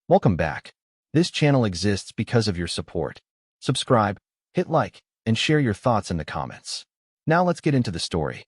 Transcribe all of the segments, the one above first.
Welcome back. This channel exists because of your support. Subscribe, hit like, and share your thoughts in the comments. Now let's get into the story.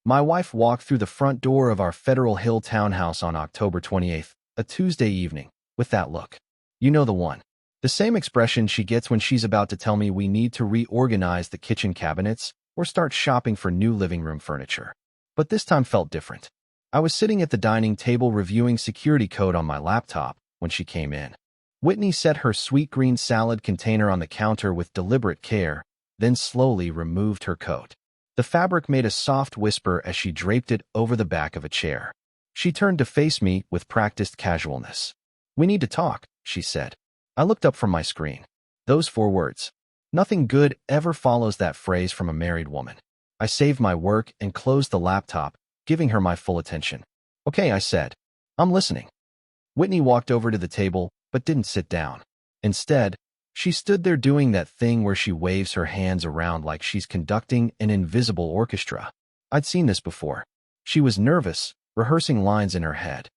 My wife walked through the front door of our Federal Hill townhouse on October 28th, a Tuesday evening, with that look. You know the one. The same expression she gets when she's about to tell me we need to reorganize the kitchen cabinets or start shopping for new living room furniture. But this time felt different. I was sitting at the dining table reviewing security code on my laptop when she came in. Whitney set her sweet green salad container on the counter with deliberate care, then slowly removed her coat. The fabric made a soft whisper as she draped it over the back of a chair. She turned to face me with practiced casualness. "We need to talk," she said. I looked up from my screen. Those 4 words. Nothing good ever follows that phrase from a married woman. I saved my work and closed the laptop, giving her my full attention. "Okay," I said. "I'm listening." Whitney walked over to the table, but didn't sit down. Instead, she stood there doing that thing where she waves her hands around like she's conducting an invisible orchestra. I'd seen this before. She was nervous, rehearsing lines in her head.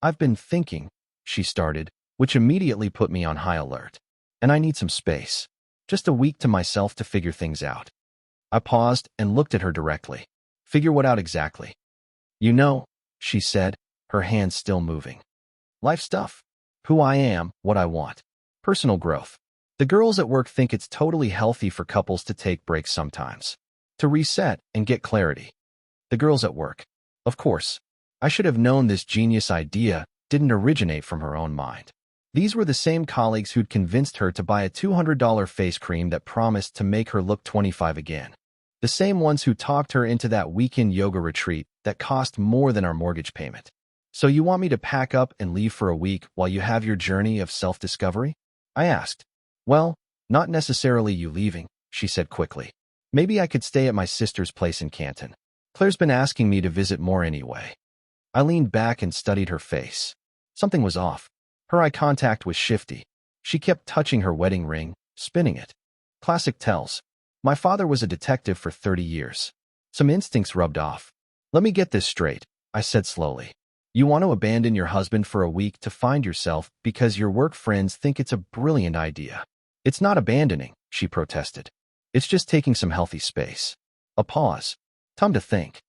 "I've been thinking," she started, which immediately put me on high alert. "And I need some space. Just a week to myself to figure things out." I paused and looked at her directly. "Figure what out exactly?" "You know," she said, her hands still moving. "Life stuff. Who I am, what I want. Personal growth. The girls at work think it's totally healthy for couples to take breaks sometimes. To reset and get clarity." The girls at work. Of course. I should have known this genius idea didn't originate from her own mind. These were the same colleagues who'd convinced her to buy a $200 face cream that promised to make her look 25 again. The same ones who talked her into that weekend yoga retreat that cost more than our mortgage payment. "So you want me to pack up and leave for a week while you have your journey of self-discovery?" I asked. "Well, not necessarily you leaving," she said quickly. "Maybe I could stay at my sister's place in Canton. Claire's been asking me to visit more anyway." I leaned back and studied her face. Something was off. Her eye contact was shifty. She kept touching her wedding ring, spinning it. Classic tells. My father was a detective for 30 years. Some instincts rubbed off. "Let me get this straight," I said slowly. "You want to abandon your husband for a week to find yourself because your work friends think it's a brilliant idea." "It's not abandoning," she protested. "It's just taking some healthy space." A pause. Time to think.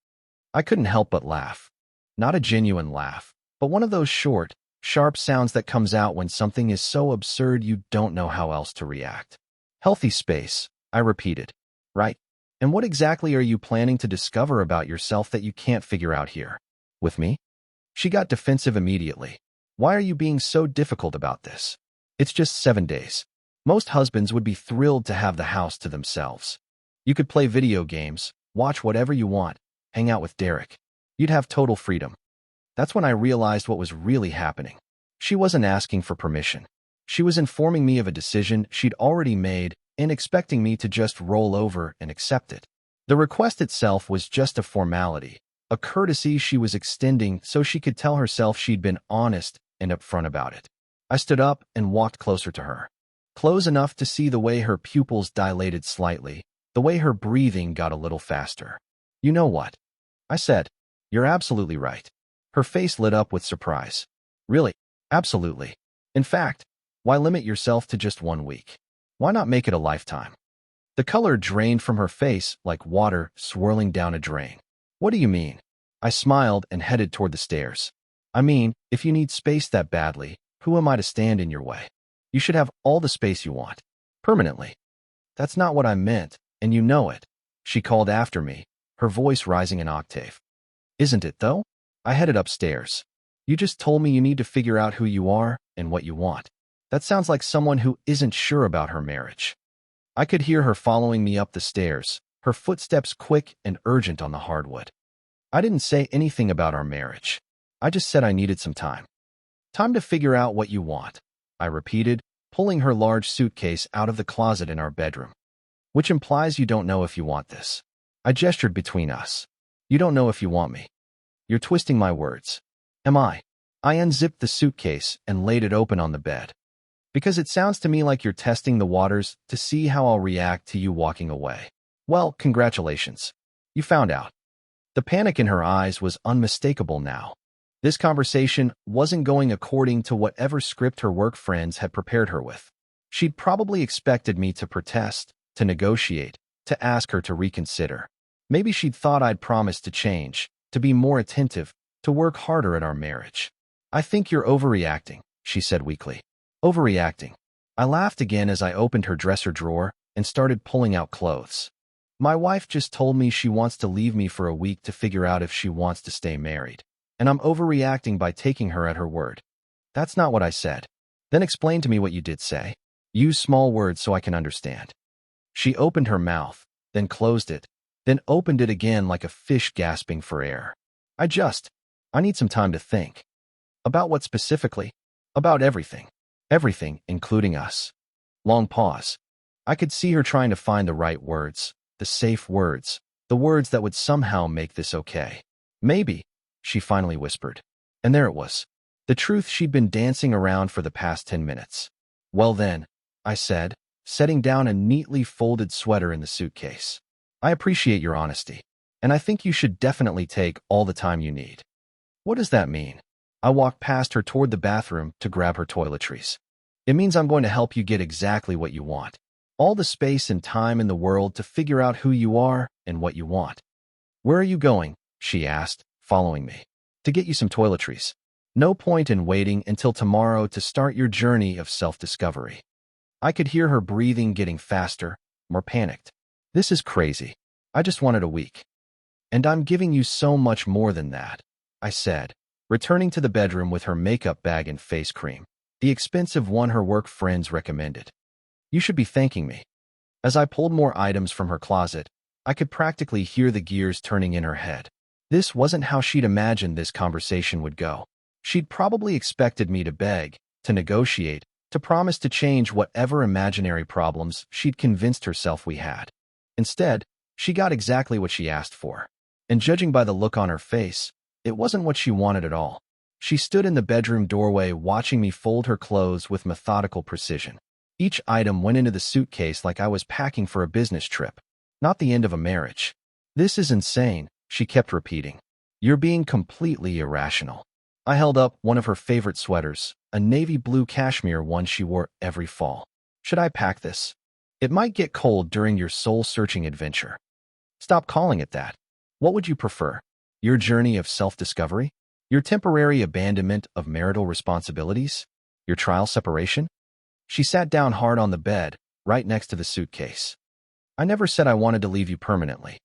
I couldn't help but laugh. Not a genuine laugh, but one of those short, sharp sounds that comes out when something is so absurd you don't know how else to react. "Healthy space," I repeated. "Right. And what exactly are you planning to discover about yourself that you can't figure out here? With me?" She got defensive immediately. "Why are you being so difficult about this? It's just 7 days. Most husbands would be thrilled to have the house to themselves. You could play video games, watch whatever you want, hang out with Derek. You'd have total freedom." That's when I realized what was really happening. She wasn't asking for permission. She was informing me of a decision she'd already made and expecting me to just roll over and accept it. The request itself was just a formality, a courtesy she was extending so she could tell herself she'd been honest and upfront about it. I stood up and walked closer to her. Close enough to see the way her pupils dilated slightly, the way her breathing got a little faster. "You know what?" I said. "You're absolutely right." Her face lit up with surprise. "Really? Absolutely. In fact, why limit yourself to just 1 week? Why not make it a lifetime?" The color drained from her face like water swirling down a drain. "What do you mean?" I smiled and headed toward the stairs. "I mean, if you need space that badly, who am I to stand in your way? You should have all the space you want. Permanently." "That's not what I meant, and you know it," she called after me, her voice rising an octave. "Isn't it, though?" I headed upstairs. "You just told me you need to figure out who you are and what you want. That sounds like someone who isn't sure about her marriage." I could hear her following me up the stairs, her footsteps quick and urgent on the hardwood. I didn't say anything about our marriage. I just said I needed some time. "Time to figure out what you want," I repeated, pulling her large suitcase out of the closet in our bedroom. "Which implies you don't know if you want this." I gestured between us. "You don't know if you want me." "You're twisting my words." "Am I?" I unzipped the suitcase and laid it open on the bed. "Because it sounds to me like you're testing the waters to see how I'll react to you walking away." "Well, congratulations. You found out." The panic in her eyes was unmistakable now. This conversation wasn't going according to whatever script her work friends had prepared her with. She'd probably expected me to protest, to negotiate, to ask her to reconsider. Maybe she'd thought I'd promised to change, to be more attentive, to work harder at our marriage. "I think you're overreacting," she said weakly. Overreacting. I laughed again as I opened her dresser drawer and started pulling out clothes. "My wife just told me she wants to leave me for a week to figure out if she wants to stay married. And I'm overreacting by taking her at her word." "That's not what I said." "Then explain to me what you did say. Use small words so I can understand." She opened her mouth, then closed it, then opened it again like a fish gasping for air. I need some time to think." "About what specifically?" "About everything. Everything, including us." Long pause. I could see her trying to find the right words, the safe words, the words that would somehow make this okay. "Maybe," she finally whispered. And there it was. The truth she'd been dancing around for the past 10 minutes. "Well then," I said, setting down a neatly folded sweater in the suitcase. "I appreciate your honesty, and I think you should definitely take all the time you need." "What does that mean?" I walked past her toward the bathroom to grab her toiletries. "It means I'm going to help you get exactly what you want. All the space and time in the world to figure out who you are and what you want." "Where are you going?" she asked, following me. "To get you some toiletries. No point in waiting until tomorrow to start your journey of self-discovery." I could hear her breathing getting faster, more panicked. "This is crazy. I just wanted a week." "And I'm giving you so much more than that," I said, returning to the bedroom with her makeup bag and face cream, the expensive one her work friends recommended. "You should be thanking me." As I pulled more items from her closet, I could practically hear the gears turning in her head. This wasn't how she'd imagined this conversation would go. She'd probably expected me to beg, to negotiate, to promise to change whatever imaginary problems she'd convinced herself we had. Instead, she got exactly what she asked for. And judging by the look on her face, it wasn't what she wanted at all. She stood in the bedroom doorway watching me fold her clothes with methodical precision. Each item went into the suitcase like I was packing for a business trip, not the end of a marriage. "This is insane," she kept repeating. "You're being completely irrational." I held up one of her favorite sweaters, a navy blue cashmere one she wore every fall. "Should I pack this? It might get cold during your soul-searching adventure." "Stop calling it that. What would you prefer? Your journey of self-discovery? Your temporary abandonment of marital responsibilities? Your trial separation?" She sat down hard on the bed, right next to the suitcase. "I never said I wanted to leave you permanently."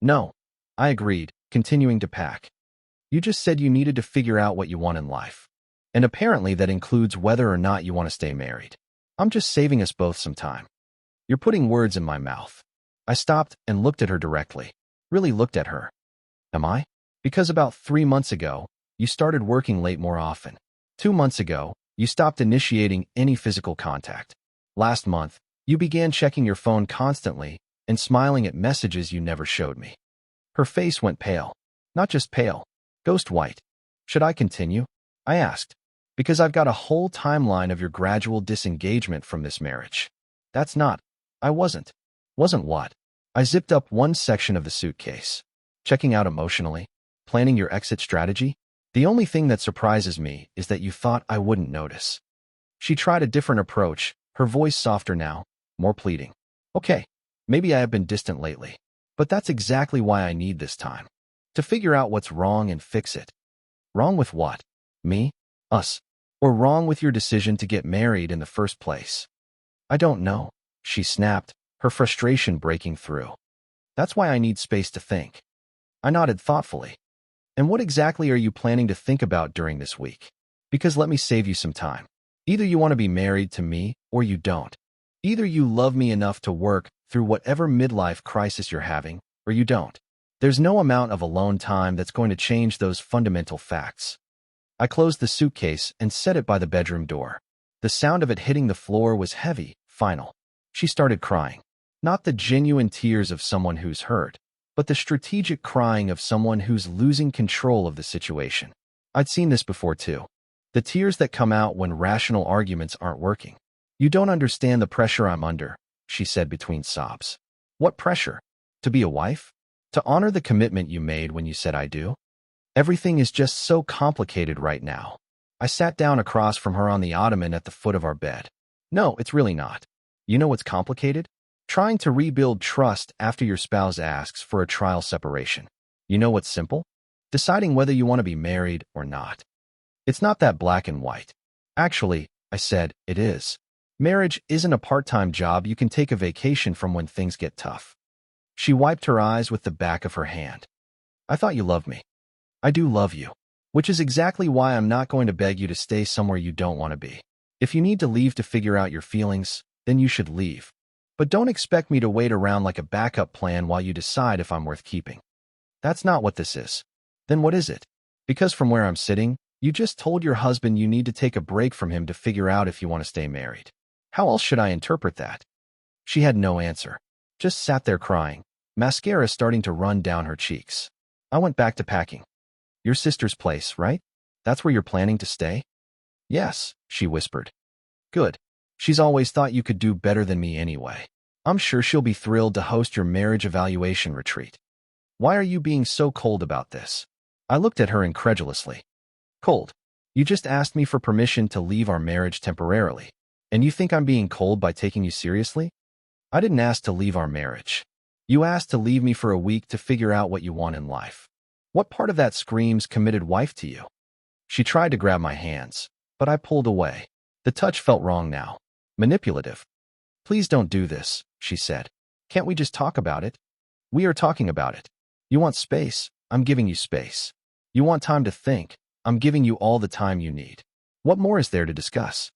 "No," I agreed, continuing to pack. "You just said you needed to figure out what you want in life. And apparently that includes whether or not you want to stay married. I'm just saving us both some time." "You're putting words in my mouth." I stopped and looked at her directly. Really looked at her. "Am I?" "Because about 3 months ago, you started working late more often. 2 months ago, you stopped initiating any physical contact. Last month, you began checking your phone constantly and smiling at messages you never showed me." Her face went pale. Not just pale, ghost white. "Should I continue?" I asked. "Because I've got a whole timeline of your gradual disengagement from this marriage." "That's not." I wasn't. "Wasn't what?" I zipped up one section of the suitcase. "Checking out emotionally? Planning your exit strategy? The only thing that surprises me is that you thought I wouldn't notice." She tried a different approach, her voice softer now, more pleading. "Okay, maybe I have been distant lately, but that's exactly why I need this time. To figure out what's wrong and fix it." "Wrong with what? Me? Us? Or wrong with your decision to get married in the first place?" "I don't know," she snapped, her frustration breaking through. "That's why I need space to think." I nodded thoughtfully. "And what exactly are you planning to think about during this week? Because let me save you some time. Either you want to be married to me or you don't. Either you love me enough to work through whatever midlife crisis you're having, or you don't. There's no amount of alone time that's going to change those fundamental facts." I closed the suitcase and set it by the bedroom door. The sound of it hitting the floor was heavy, final. She started crying. Not the genuine tears of someone who's hurt, but the strategic crying of someone who's losing control of the situation. I'd seen this before too. The tears that come out when rational arguments aren't working. "You don't understand the pressure I'm under," she said between sobs. "What pressure? To be a wife? To honor the commitment you made when you said I do?" Everything is just so complicated right now. I sat down across from her on the ottoman at the foot of our bed. No, it's really not. You know what's complicated? Trying to rebuild trust after your spouse asks for a trial separation. You know what's simple? Deciding whether you want to be married or not. It's not that black and white. Actually, I said, it is. Marriage isn't a part-time job you can take a vacation from when things get tough. She wiped her eyes with the back of her hand. I thought you loved me. I do love you. Which is exactly why I'm not going to beg you to stay somewhere you don't want to be. If you need to leave to figure out your feelings, then you should leave. But don't expect me to wait around like a backup plan while you decide if I'm worth keeping. That's not what this is. Then what is it? Because from where I'm sitting, you just told your husband you need to take a break from him to figure out if you want to stay married. How else should I interpret that? She had no answer. Just sat there crying, mascara starting to run down her cheeks. I went back to packing. Your sister's place, right? That's where you're planning to stay? Yes, she whispered. Good. She's always thought you could do better than me anyway. I'm sure she'll be thrilled to host your marriage evaluation retreat. Why are you being so cold about this? I looked at her incredulously. Cold? You just asked me for permission to leave our marriage temporarily. And you think I'm being cold by taking you seriously? I didn't ask to leave our marriage. You asked to leave me for a week to figure out what you want in life. What part of that screams committed wife to you? She tried to grab my hands, but I pulled away. The touch felt wrong now. Manipulative. Please don't do this, she said. Can't we just talk about it? We are talking about it. You want space? I'm giving you space. You want time to think? I'm giving you all the time you need. What more is there to discuss?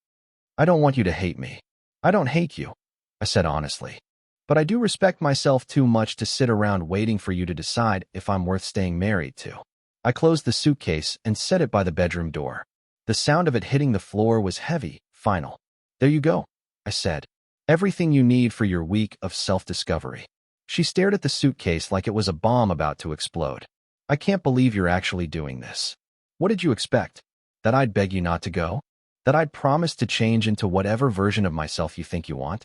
I don't want you to hate me. I don't hate you, I said honestly. But I do respect myself too much to sit around waiting for you to decide if I'm worth staying married to. I closed the suitcase and set it by the bedroom door. The sound of it hitting the floor was heavy, final. There you go, I said. Everything you need for your week of self-discovery. She stared at the suitcase like it was a bomb about to explode. I can't believe you're actually doing this. What did you expect? That I'd beg you not to go? That I'd promise to change into whatever version of myself you think you want?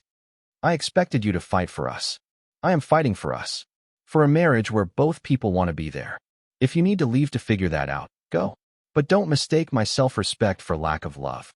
I expected you to fight for us. I am fighting for us. For a marriage where both people want to be there. If you need to leave to figure that out, go. But don't mistake my self-respect for lack of love.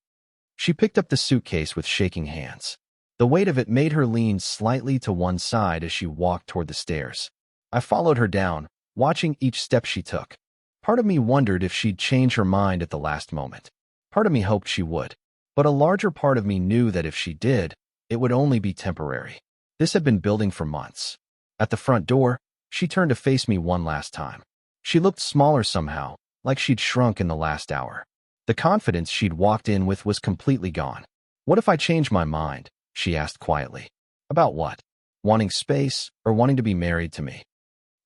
She picked up the suitcase with shaking hands. The weight of it made her lean slightly to one side as she walked toward the stairs. I followed her down, watching each step she took. Part of me wondered if she'd change her mind at the last moment. Part of me hoped she would. But a larger part of me knew that if she did, it would only be temporary. This had been building for months. At the front door, she turned to face me one last time. She looked smaller somehow, like she'd shrunk in the last hour. The confidence she'd walked in with was completely gone. What if I changed my mind? She asked quietly. About what? Wanting space or wanting to be married to me?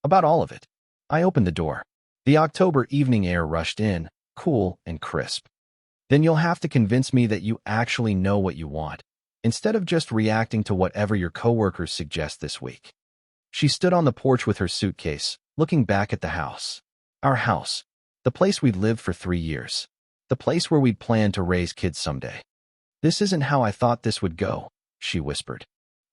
About all of it. I opened the door. The October evening air rushed in, cool and crisp. Then you'll have to convince me that you actually know what you want, instead of just reacting to whatever your coworkers suggest this week. She stood on the porch with her suitcase, looking back at the house. Our house. The place we'd lived for 3 years. The place where we'd planned to raise kids someday. This isn't how I thought this would go, she whispered.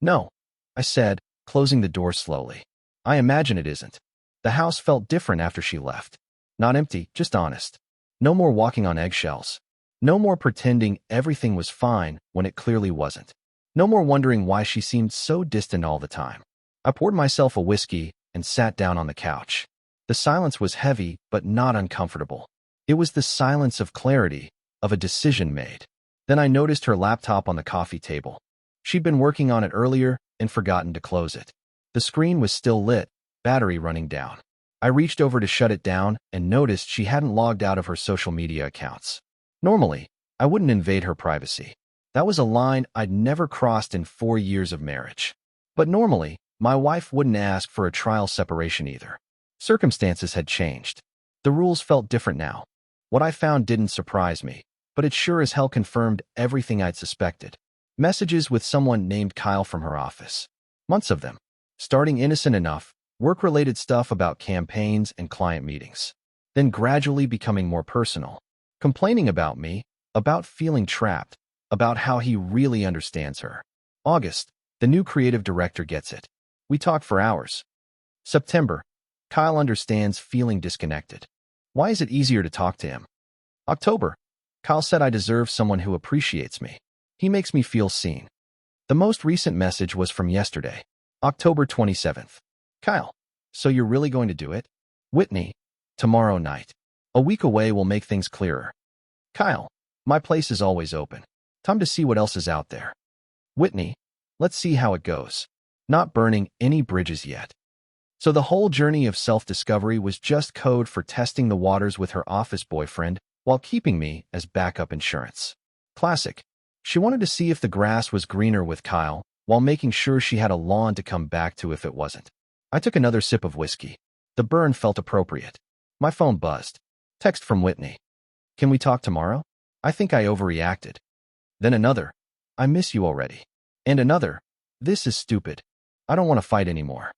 No, I said, closing the door slowly. I imagine it isn't. The house felt different after she left. Not empty, just honest. No more walking on eggshells. No more pretending everything was fine when it clearly wasn't. No more wondering why she seemed so distant all the time. I poured myself a whiskey and sat down on the couch. The silence was heavy, but not uncomfortable. It was the silence of clarity, of a decision made. Then I noticed her laptop on the coffee table. She'd been working on it earlier and forgotten to close it. The screen was still lit, battery running down. I reached over to shut it down and noticed she hadn't logged out of her social media accounts. Normally, I wouldn't invade her privacy. That was a line I'd never crossed in 4 years of marriage. But normally, my wife wouldn't ask for a trial separation either. Circumstances had changed. The rules felt different now. What I found didn't surprise me, but it sure as hell confirmed everything I'd suspected. Messages with someone named Kyle from her office. Months of them. Starting innocent enough, work-related stuff about campaigns and client meetings. Then gradually becoming more personal. Complaining about me, about feeling trapped, about how he really understands her. August, the new creative director gets it. We talk for hours. September, Kyle understands feeling disconnected. Why is it easier to talk to him? October. Kyle said I deserve someone who appreciates me. He makes me feel seen. The most recent message was from yesterday, October 27th. Kyle, so you're really going to do it? Whitney, tomorrow night. A week away will make things clearer. Kyle, my place is always open. Time to see what else is out there. Whitney, let's see how it goes. Not burning any bridges yet. So the whole journey of self-discovery was just code for testing the waters with her office boyfriend while keeping me as backup insurance. Classic. She wanted to see if the grass was greener with Kyle while making sure she had a lawn to come back to if it wasn't. I took another sip of whiskey. The burn felt appropriate. My phone buzzed. Text from Whitney. Can we talk tomorrow? I think I overreacted. Then another. I miss you already. And another. This is stupid. I don't want to fight anymore.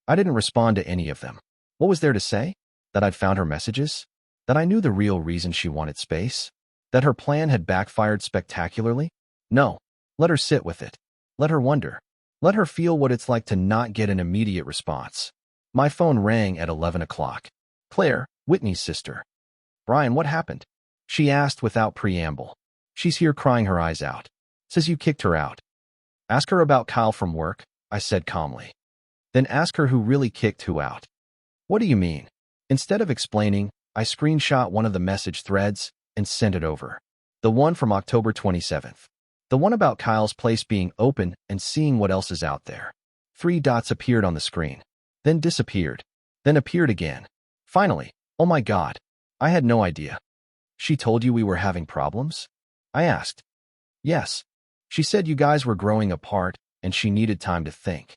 I didn't respond to any of them. What was there to say? That I'd found her messages? That I knew the real reason she wanted space? That her plan had backfired spectacularly? No. Let her sit with it. Let her wonder. Let her feel what it's like to not get an immediate response. My phone rang at 11 o'clock. Claire, Whitney's sister. Brian, what happened? She asked without preamble. She's here crying her eyes out. Says you kicked her out. Ask her about Kyle from work, I said calmly. Then ask her who really kicked who out. What do you mean? Instead of explaining, I screenshot one of the message threads and sent it over. The one from October 27th. The one about Kyle's place being open and seeing what else is out there. 3 dots appeared on the screen, then disappeared, then appeared again. Finally, oh my God, I had no idea. She told you we were having problems? I asked. Yes. She said you guys were growing apart and she needed time to think.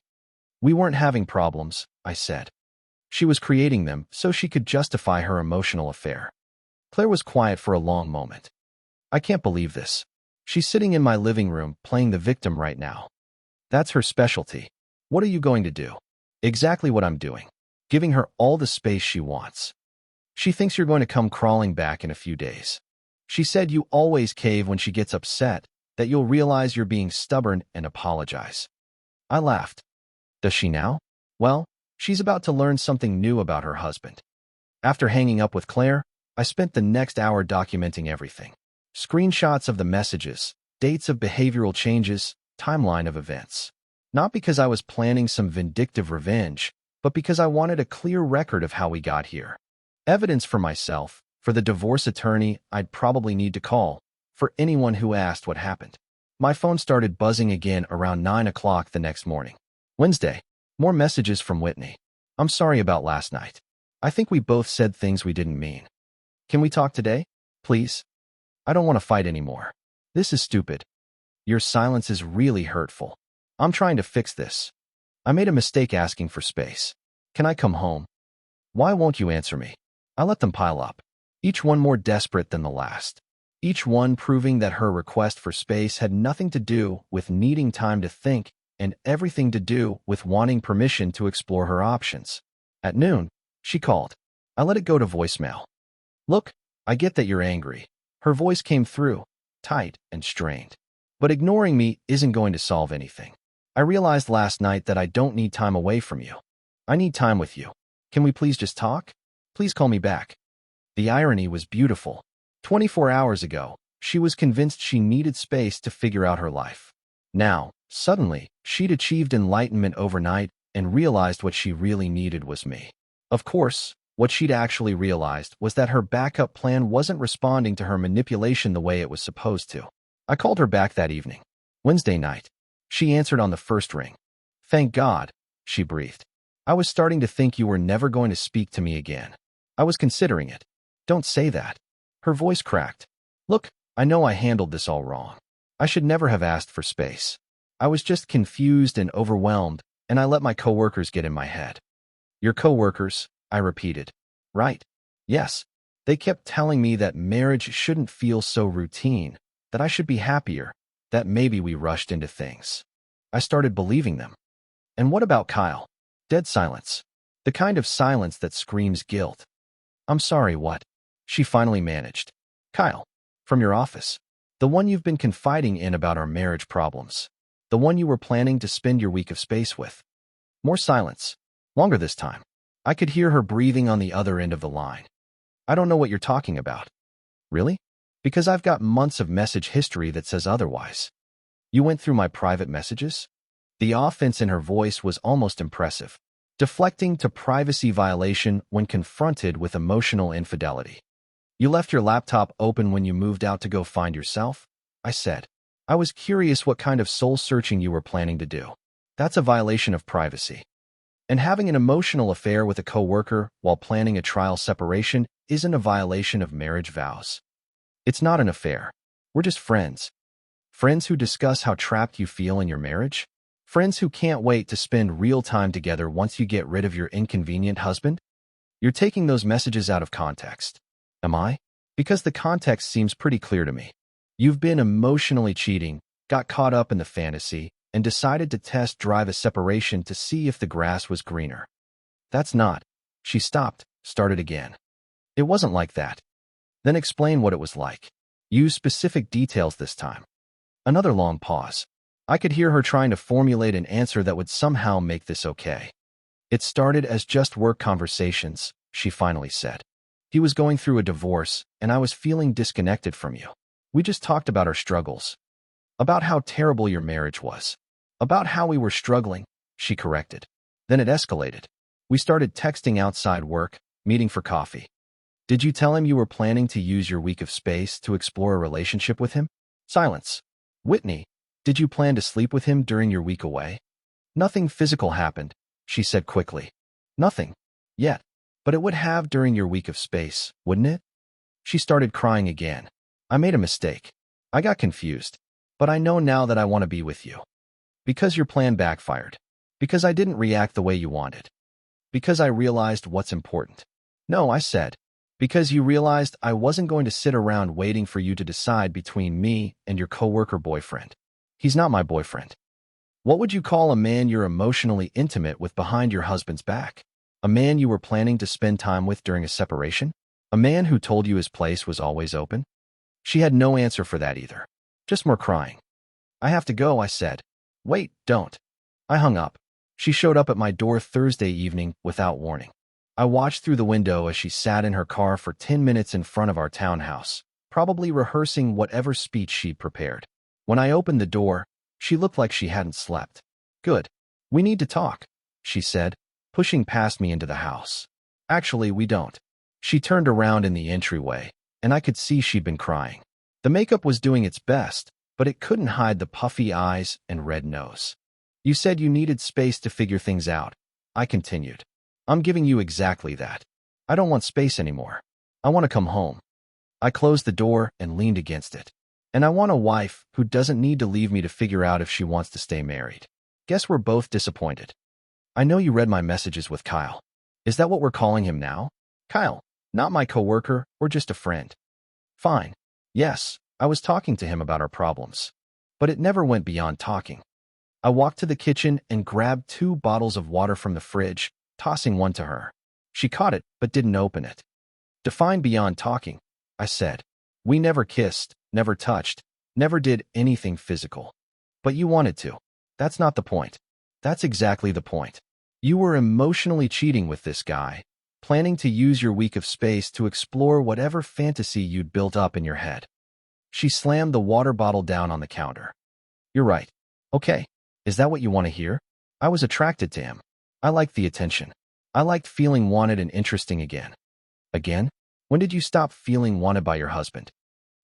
We weren't having problems, I said. She was creating them so she could justify her emotional affair. Claire was quiet for a long moment. I can't believe this. She's sitting in my living room playing the victim right now. That's her specialty. What are you going to do? Exactly what I'm doing. Giving her all the space she wants. She thinks you're going to come crawling back in a few days. She said you always cave when she gets upset, that you'll realize you're being stubborn and apologize. I laughed. Does she now? Well, she's about to learn something new about her husband. After hanging up with Claire, I spent the next hour documenting everything. Screenshots of the messages, dates of behavioral changes, timeline of events. Not because I was planning some vindictive revenge, but because I wanted a clear record of how we got here. Evidence for myself, for the divorce attorney I'd probably need to call, for anyone who asked what happened. My phone started buzzing again around 9 o'clock the next morning. Wednesday. More messages from Whitney. I'm sorry about last night. I think we both said things we didn't mean. Can we talk today? Please? I don't want to fight anymore. This is stupid. Your silence is really hurtful. I'm trying to fix this. I made a mistake asking for space. Can I come home? Why won't you answer me? I let them pile up. Each one more desperate than the last. Each one proving that her request for space had nothing to do with needing time to think and everything to do with wanting permission to explore her options. At noon, she called. I let it go to voicemail. Look, I get that you're angry. Her voice came through, tight and strained. But ignoring me isn't going to solve anything. I realized last night that I don't need time away from you. I need time with you. Can we please just talk? Please call me back. The irony was beautiful. 24 hours ago, she was convinced she needed space to figure out her life. Now, suddenly, she'd achieved enlightenment overnight and realized what she really needed was me. Of course, what she'd actually realized was that her backup plan wasn't responding to her manipulation the way it was supposed to. I called her back that evening. Wednesday night. She answered on the first ring. Thank God, she breathed. I was starting to think you were never going to speak to me again. I was considering it. Don't say that. Her voice cracked. Look, I know I handled this all wrong. I should never have asked for space. I was just confused and overwhelmed, and I let my coworkers get in my head. Your coworkers, I repeated. Right. Yes. They kept telling me that marriage shouldn't feel so routine, that I should be happier, that maybe we rushed into things. I started believing them. And what about Kyle? Dead silence. The kind of silence that screams guilt. I'm sorry, what? She finally managed. Kyle. From your office. The one you've been confiding in about our marriage problems. The one you were planning to spend your week of space with. More silence. Longer this time. I could hear her breathing on the other end of the line. I don't know what you're talking about. Really? Because I've got months of message history that says otherwise. You went through my private messages? The offense in her voice was almost impressive, deflecting to privacy violation when confronted with emotional infidelity. You left your laptop open when you moved out to go find yourself? I said. I was curious what kind of soul-searching you were planning to do. That's a violation of privacy. And having an emotional affair with a coworker while planning a trial separation isn't a violation of marriage vows. It's not an affair. We're just friends. Friends who discuss how trapped you feel in your marriage? Friends who can't wait to spend real time together once you get rid of your inconvenient husband? You're taking those messages out of context. Am I? Because the context seems pretty clear to me. You've been emotionally cheating, got caught up in the fantasy, and decided to test drive a separation to see if the grass was greener. That's not. She stopped, started again. It wasn't like that. Then explain what it was like. Use specific details this time. Another long pause. I could hear her trying to formulate an answer that would somehow make this okay. It started as just work conversations, she finally said. He was going through a divorce, and I was feeling disconnected from you. We just talked about our struggles. About how terrible your marriage was. About how we were struggling, she corrected. Then it escalated. We started texting outside work, meeting for coffee. Did you tell him you were planning to use your week of space to explore a relationship with him? Silence. Whitney, did you plan to sleep with him during your week away? Nothing physical happened, she said quickly. Nothing. Yet. But it would have during your week of space, wouldn't it? She started crying again. I made a mistake. I got confused. But I know now that I want to be with you. Because your plan backfired. Because I didn't react the way you wanted. Because I realized what's important. No, I said. Because you realized I wasn't going to sit around waiting for you to decide between me and your coworker boyfriend. He's not my boyfriend. What would you call a man you're emotionally intimate with behind your husband's back? A man you were planning to spend time with during a separation? A man who told you his place was always open? She had no answer for that either. Just more crying. I have to go, I said. Wait, don't. I hung up. She showed up at my door Thursday evening without warning. I watched through the window as she sat in her car for 10 minutes in front of our townhouse, probably rehearsing whatever speech she'd prepared. When I opened the door, she looked like she hadn't slept. Good. We need to talk, she said, pushing past me into the house. Actually, we don't. She turned around in the entryway, and I could see she'd been crying. The makeup was doing its best, but it couldn't hide the puffy eyes and red nose. You said you needed space to figure things out, I continued. I'm giving you exactly that. I don't want space anymore. I want to come home. I closed the door and leaned against it. And I want a wife who doesn't need to leave me to figure out if she wants to stay married. Guess we're both disappointed. I know you read my messages with Kyle. Is that what we're calling him now? Kyle, not my coworker or just a friend. Fine. Yes, I was talking to him about our problems. But it never went beyond talking. I walked to the kitchen and grabbed 2 bottles of water from the fridge, tossing one to her. She caught it, but didn't open it. Define beyond talking, I said. We never kissed, never touched, never did anything physical. But you wanted to. That's not the point. That's exactly the point. You were emotionally cheating with this guy, planning to use your week of space to explore whatever fantasy you'd built up in your head. She slammed the water bottle down on the counter. You're right. Okay. Is that what you want to hear? I was attracted to him. I liked the attention. I liked feeling wanted and interesting again. Again? When did you stop feeling wanted by your husband?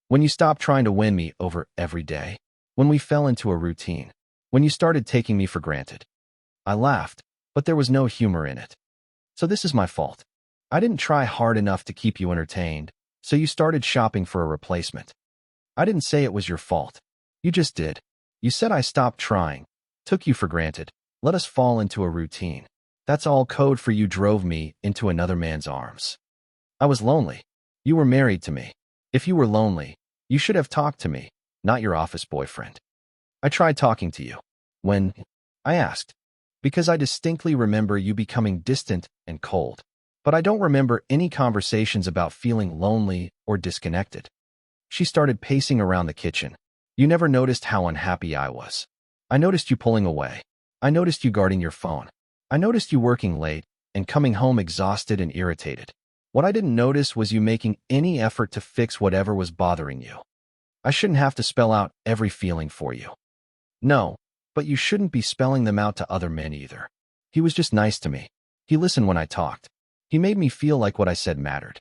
When you stopped trying to win me over every day? When we fell into a routine? When you started taking me for granted? I laughed, but there was no humor in it. So this is my fault. I didn't try hard enough to keep you entertained, so you started shopping for a replacement. I didn't say it was your fault. You just did. You said I stopped trying, took you for granted, let us fall into a routine. That's all code for you drove me into another man's arms. I was lonely. You were married to me. If you were lonely, you should have talked to me, not your office boyfriend. I tried talking to you. When? I asked. Because I distinctly remember you becoming distant and cold. But I don't remember any conversations about feeling lonely or disconnected. She started pacing around the kitchen. You never noticed how unhappy I was. I noticed you pulling away. I noticed you guarding your phone. I noticed you working late and coming home exhausted and irritated. What I didn't notice was you making any effort to fix whatever was bothering you. I shouldn't have to spell out every feeling for you. No, but you shouldn't be spelling them out to other men either. He was just nice to me. He listened when I talked. He made me feel like what I said mattered.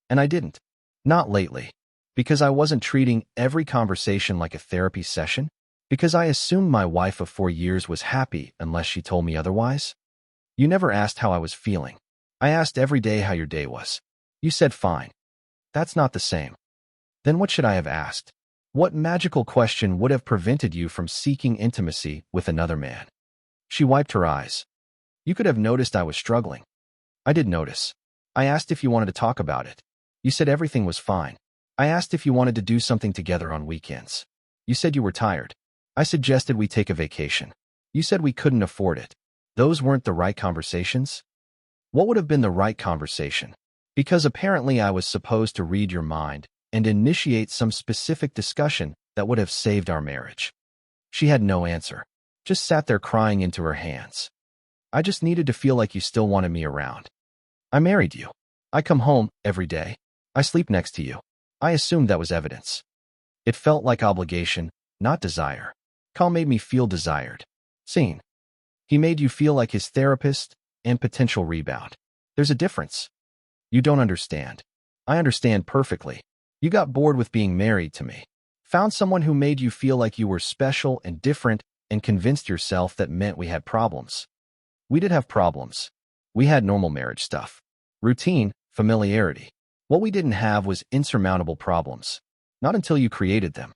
And I didn't. Not lately. Because I wasn't treating every conversation like a therapy session. Because I assumed my wife of 4 years was happy unless she told me otherwise. You never asked how I was feeling. I asked every day how your day was. You said fine. That's not the same. Then what should I have asked? What magical question would have prevented you from seeking intimacy with another man? She wiped her eyes. You could have noticed I was struggling. I did notice. I asked if you wanted to talk about it. You said everything was fine. I asked if you wanted to do something together on weekends. You said you were tired. I suggested we take a vacation. You said we couldn't afford it. Those weren't the right conversations? What would have been the right conversation? Because apparently I was supposed to read your mind and initiate some specific discussion that would have saved our marriage. She had no answer, just sat there crying into her hands. I just needed to feel like you still wanted me around. I married you. I come home every day. I sleep next to you. I assumed that was evidence. It felt like obligation, not desire. Carl made me feel desired. Seen. He made you feel like his therapist and potential rebound. There's a difference. You don't understand. I understand perfectly. You got bored with being married to me. Found someone who made you feel like you were special and different and convinced yourself that meant we had problems. We did have problems. We had normal marriage stuff. Routine, familiarity. What we didn't have was insurmountable problems. Not until you created them.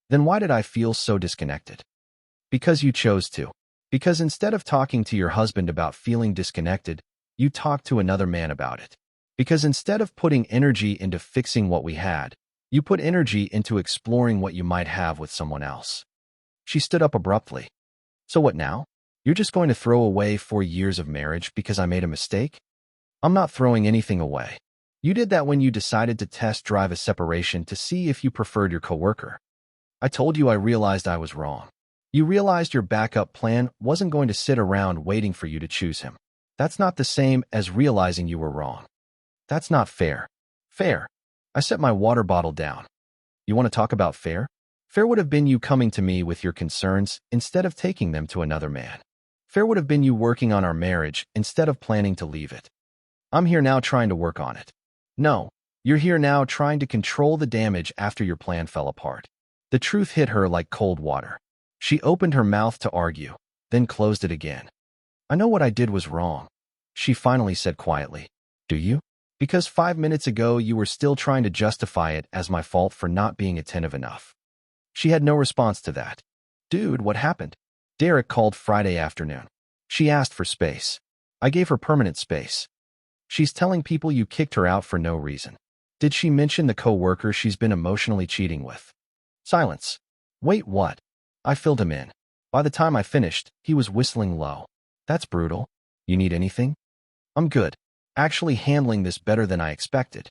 Then why did I feel so disconnected? Because you chose to. Because instead of talking to your husband about feeling disconnected, you talked to another man about it. Because instead of putting energy into fixing what we had, you put energy into exploring what you might have with someone else. She stood up abruptly. So what now? You're just going to throw away 4 years of marriage because I made a mistake? I'm not throwing anything away. You did that when you decided to test drive a separation to see if you preferred your coworker. I told you I realized I was wrong. You realized your backup plan wasn't going to sit around waiting for you to choose him. That's not the same as realizing you were wrong. That's not fair. Fair. I set my water bottle down. You want to talk about fair? Fair would have been you coming to me with your concerns instead of taking them to another man. Fair would have been you working on our marriage instead of planning to leave it. I'm here now trying to work on it. No, you're here now trying to control the damage after your plan fell apart. The truth hit her like cold water. She opened her mouth to argue, then closed it again. I know what I did was wrong, she finally said quietly. Do you? Because 5 minutes ago you were still trying to justify it as my fault for not being attentive enough. She had no response to that. Dude, what happened? Derek called Friday afternoon. She asked for space. I gave her permanent space. She's telling people you kicked her out for no reason. Did she mention the co-worker she's been emotionally cheating with? Silence. Wait, what? I filled him in. By the time I finished, he was whistling low. That's brutal. You need anything? I'm good. Actually handling this better than I expected.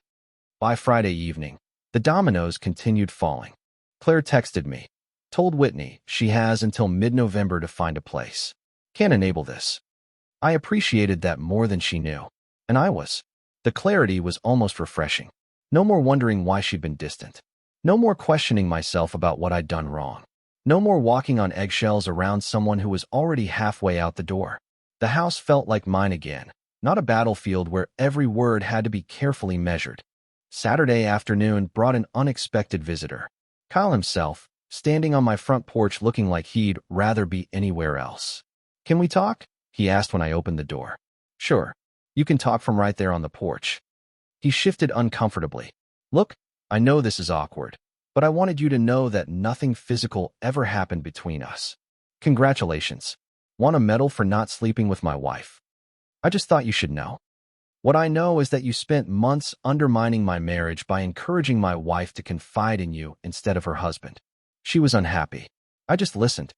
By Friday evening, the dominoes continued falling. Claire texted me. Told Whitney she has until mid-November to find a place. Can't enable this. I appreciated that more than she knew. And I was. The clarity was almost refreshing. No more wondering why she'd been distant. No more questioning myself about what I'd done wrong. No more walking on eggshells around someone who was already halfway out the door. The house felt like mine again, not a battlefield where every word had to be carefully measured. Saturday afternoon brought an unexpected visitor. Kyle himself, standing on my front porch looking like he'd rather be anywhere else. Can we talk? He asked when I opened the door. Sure. You can talk from right there on the porch. He shifted uncomfortably. Look, I know this is awkward, but I wanted you to know that nothing physical ever happened between us. Congratulations. Want a medal for not sleeping with my wife? I just thought you should know. What I know is that you spent months undermining my marriage by encouraging my wife to confide in you instead of her husband. She was unhappy. I just listened.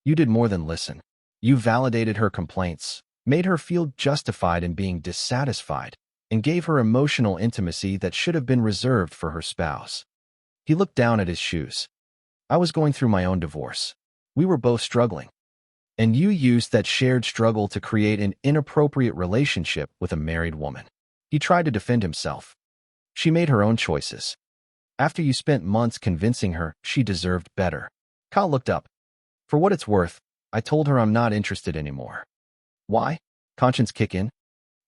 You did more than listen. You validated her complaints, made her feel justified in being dissatisfied, and gave her emotional intimacy that should have been reserved for her spouse. He looked down at his shoes. I was going through my own divorce. We were both struggling. And you used that shared struggle to create an inappropriate relationship with a married woman. He tried to defend himself. She made her own choices. After you spent months convincing her she deserved better. Kyle looked up. For what it's worth, I told her I'm not interested anymore. Why? Conscience kick in?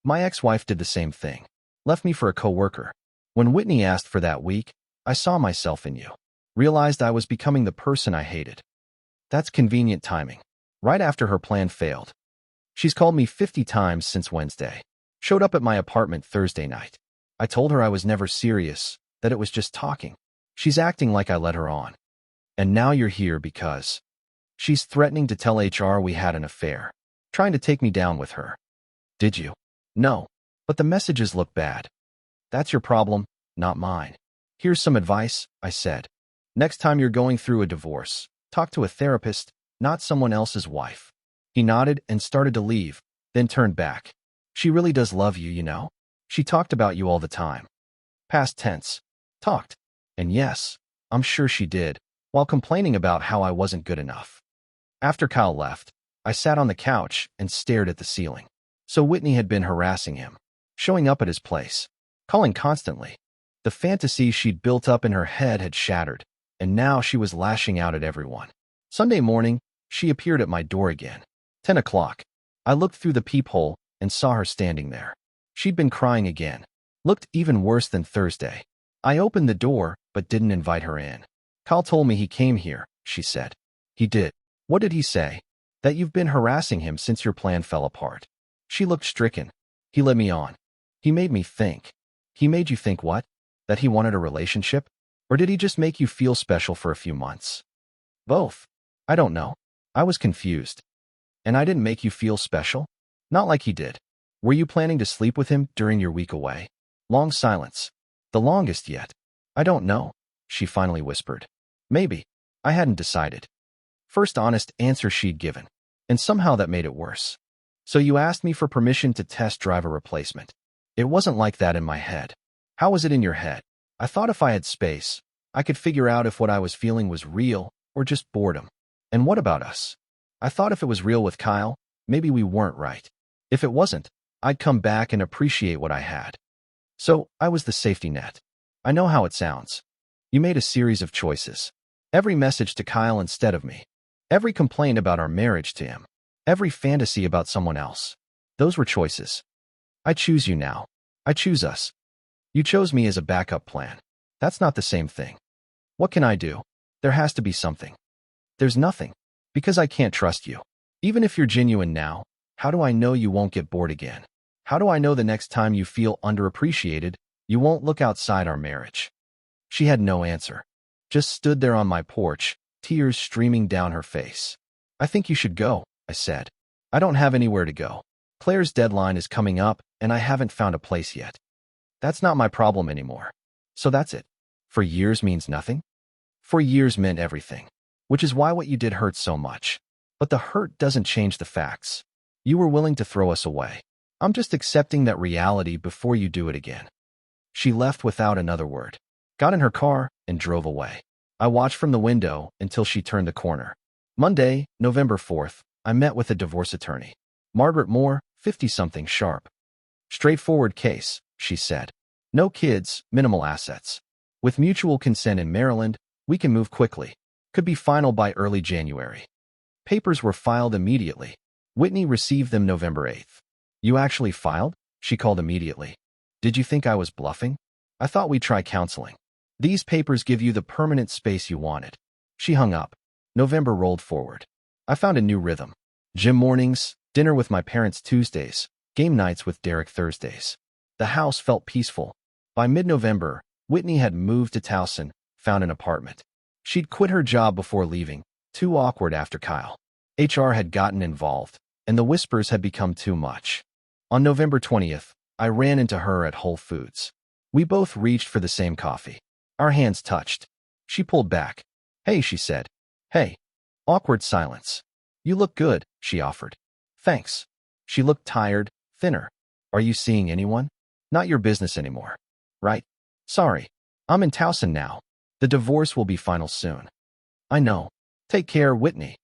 My ex-wife did the same thing. Left me for a co-worker. When Whitney asked for that week, I saw myself in you. Realized I was becoming the person I hated. That's convenient timing. Right after her plan failed. She's called me 50 times since Wednesday. Showed up at my apartment Thursday night. I told her I was never serious, that it was just talking. She's acting like I led her on. And now you're here because she's threatening to tell HR we had an affair. Trying to take me down with her. Did you? No. But the messages look bad. That's your problem, not mine. Here's some advice, I said. Next time you're going through a divorce, talk to a therapist, not someone else's wife. He nodded and started to leave, then turned back. She really does love you, you know? She talked about you all the time. Past tense. Talked. And yes, I'm sure she did, while complaining about how I wasn't good enough. After Kyle left, I sat on the couch and stared at the ceiling. So Whitney had been harassing him, showing up at his place, calling constantly. The fantasy she'd built up in her head had shattered, and now she was lashing out at everyone. Sunday morning, she appeared at my door again. 10 o'clock. I looked through the peephole and saw her standing there. She'd been crying again. Looked even worse than Thursday. I opened the door, but didn't invite her in. Kyle told me he came here, she said. He did. What did he say? That you've been harassing him since your plan fell apart. She looked stricken. He led me on. He made me think. He made you think what? That he wanted a relationship? Or did he just make you feel special for a few months? Both. I don't know. I was confused. And I didn't make you feel special? Not like he did. Were you planning to sleep with him during your week away? Long silence. The longest yet. I don't know, she finally whispered. Maybe. I hadn't decided. First honest answer she'd given. And somehow that made it worse. So you asked me for permission to test drive a replacement. It wasn't like that in my head. How was it in your head? I thought if I had space, I could figure out if what I was feeling was real or just boredom. And what about us? I thought if it was real with Kyle, maybe we weren't right. If it wasn't, I'd come back and appreciate what I had. So I was the safety net. I know how it sounds. You made a series of choices. Every message to Kyle instead of me. Every complaint about our marriage to him. Every fantasy about someone else. Those were choices. I choose you now. I choose us. You chose me as a backup plan. That's not the same thing. What can I do? There has to be something. There's nothing. Because I can't trust you. Even if you're genuine now, how do I know you won't get bored again? How do I know the next time you feel underappreciated, you won't look outside our marriage? She had no answer. Just stood there on my porch, tears streaming down her face. I think you should go, I said. I don't have anywhere to go. Claire's deadline is coming up, and I haven't found a place yet. That's not my problem anymore. So that's it. For years means nothing? For years meant everything. Which is why what you did hurt so much. But the hurt doesn't change the facts. You were willing to throw us away. I'm just accepting that reality before you do it again. She left without another word. Got in her car and drove away. I watched from the window until she turned the corner. Monday, November 4th, I met with a divorce attorney. Margaret Moore, 50-something sharp. Straightforward case, she said. No kids, minimal assets. With mutual consent in Maryland, we can move quickly. Could be final by early January. Papers were filed immediately. Whitney received them November 8th. You actually filed? She called immediately. Did you think I was bluffing? I thought we'd try counseling. These papers give you the permanent space you wanted. She hung up. November rolled forward. I found a new rhythm. Gym mornings, dinner with my parents Tuesdays, game nights with Derek Thursdays. The house felt peaceful. By mid-November, Whitney had moved to Towson, found an apartment. She'd quit her job before leaving, too awkward after Kyle. HR had gotten involved, and the whispers had become too much. On November 20th, I ran into her at Whole Foods. We both reached for the same coffee. Our hands touched. She pulled back. Hey, she said. Hey. Awkward silence. You look good, she offered. Thanks. She looked tired, thinner. Are you seeing anyone? Not your business anymore. Right? Sorry. I'm in Towson now. The divorce will be final soon. I know. Take care, Whitney.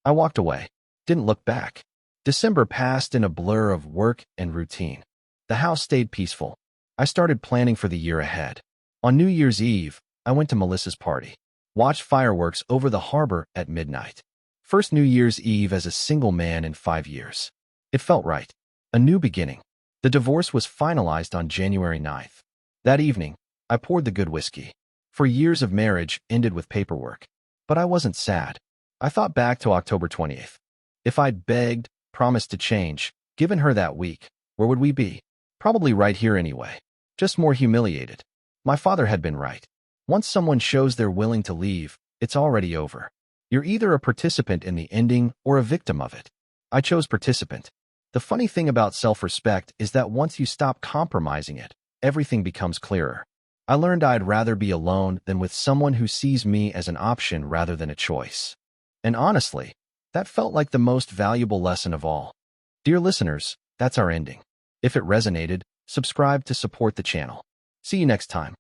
I walked away. Didn't look back. December passed in a blur of work and routine. The house stayed peaceful. I started planning for the year ahead. On New Year's Eve, I went to Melissa's party. Watched fireworks over the harbor at midnight. First New Year's Eve as a single man in 5 years. It felt right. A new beginning. The divorce was finalized on January 9th. That evening, I poured the good whiskey. For years of marriage ended with paperwork. But I wasn't sad. I thought back to October 20th. If I'd begged, promised to change, given her that week, where would we be? Probably right here anyway. Just more humiliated. My father had been right. Once someone shows they're willing to leave, it's already over. You're either a participant in the ending or a victim of it. I chose participant. The funny thing about self-respect is that once you stop compromising it, everything becomes clearer. I learned I'd rather be alone than with someone who sees me as an option rather than a choice. And honestly, that felt like the most valuable lesson of all. Dear listeners, that's our ending. If it resonated, subscribe to support the channel. See you next time.